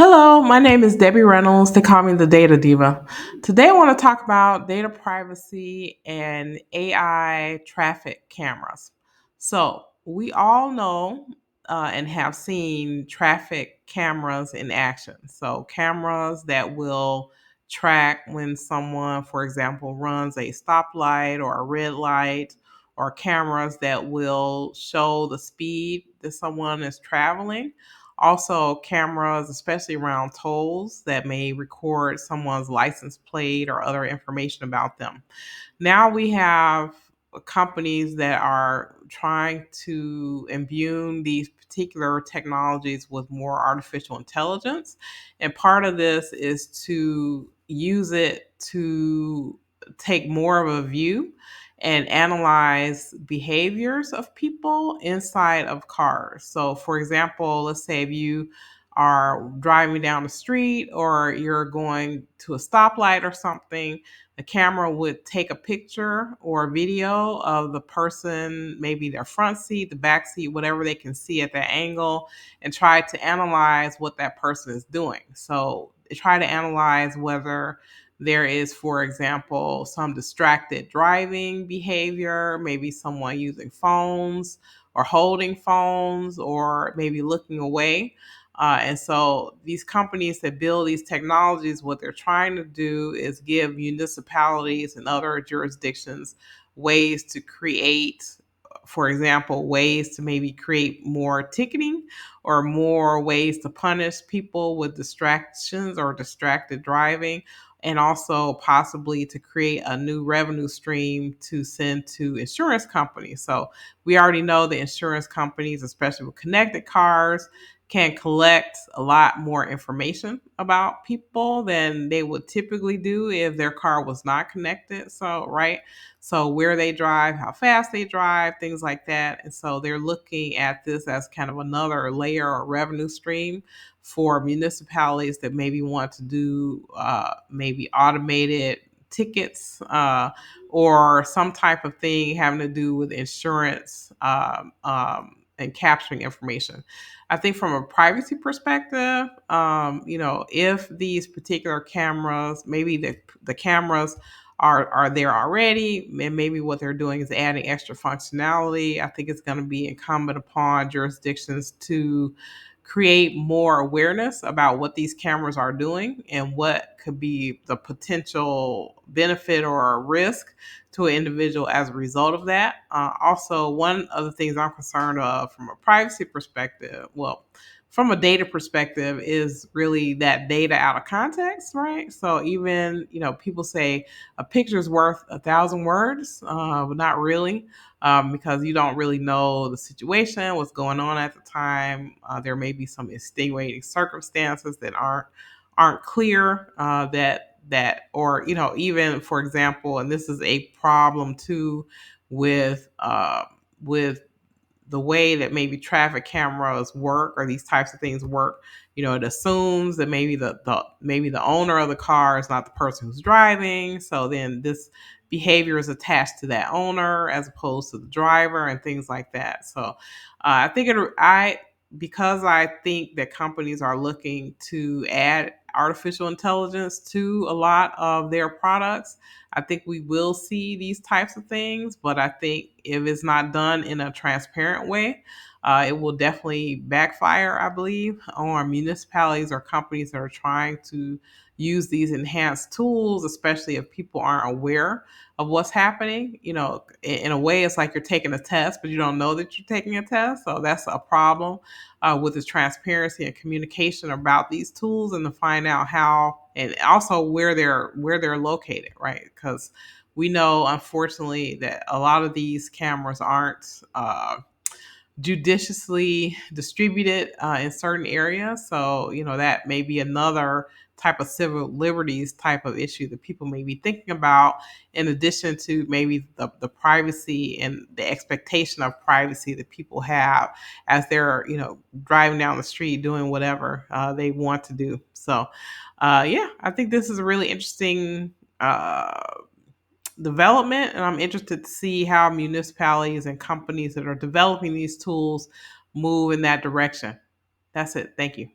Hello, my name is Debbie Reynolds. They call me the Data Diva. Today, I want to talk about data privacy and AI traffic cameras. So, we all know and have seen traffic cameras in action. So, cameras that will track when someone, for example, runs a stoplight or a red light, or cameras that will show the speed that someone is traveling, also, cameras, especially around tolls, that may record someone's license plate or other information about them. Now we have companies that are trying to imbue these particular technologies with more artificial intelligence. And part of this is to use it to take more of a view and analyze behaviors of people inside of cars. So, for example, let's say if you are driving down the street or you're going to a stoplight or something, the camera would take a picture or a video of the person, maybe their front seat, the back seat, whatever they can see at that angle, and try to analyze what that person is doing. So they try to analyze whether there is, for example, some distracted driving behavior, maybe someone using phones or holding phones or maybe looking away. And so these companies that build these technologies, what they're trying to do is give municipalities and other jurisdictions ways to create, for example, ways to maybe create more ticketing or more ways to punish people with distractions or distracted driving, and also possibly to create a new revenue stream to send to insurance companies. So we already know the insurance companies, especially with connected cars, can collect a lot more information about people than they would typically do if their car was not connected. So, right. So, where they drive, how fast they drive, things like that. And so, they're looking at this as kind of another layer or revenue stream for municipalities that maybe want to do maybe automated tickets or some type of thing having to do with insurance and capturing information. I think from a privacy perspective, if these particular cameras, maybe the cameras are there already, and maybe what they're doing is adding extra functionality. I think it's going to be incumbent upon jurisdictions to create more awareness about what these cameras are doing and what could be the potential benefit or a risk to an individual as a result of that. Also, one of the things I'm concerned of from a privacy perspective, well, from a data perspective, is really that data out of context, right? So even people say a picture is worth 1,000 words, but not really, because you don't really know the situation, what's going on at the time. There may be some extenuating circumstances that aren't clear, or even, for example, and this is a problem too with the way that maybe traffic cameras work or these types of things work. It assumes that maybe the owner of the car is not the person who's driving, so then this behavior is attached to that owner as opposed to the driver and things like that. So I think I because I think that companies are looking to add artificial intelligence to a lot of their products, I think we will see these types of things. But I think if it's not done in a transparent way, it will definitely backfire, I believe, on municipalities or companies that are trying to use these enhanced tools, especially if people aren't aware of what's happening. In a way, it's like you're taking a test, but you don't know that you're taking a test. So that's a problem with the transparency and communication about these tools, and to find out how and also where they're located, right? Because we know, unfortunately, that a lot of these cameras aren't judiciously distributed in certain areas. So, that may be another type of civil liberties type of issue that people may be thinking about, in addition to maybe the privacy and the expectation of privacy that people have as they're, driving down the street doing whatever they want to do. So, yeah, I think this is a really interesting development, and I'm interested to see how municipalities and companies that are developing these tools move in that direction. That's it. Thank you.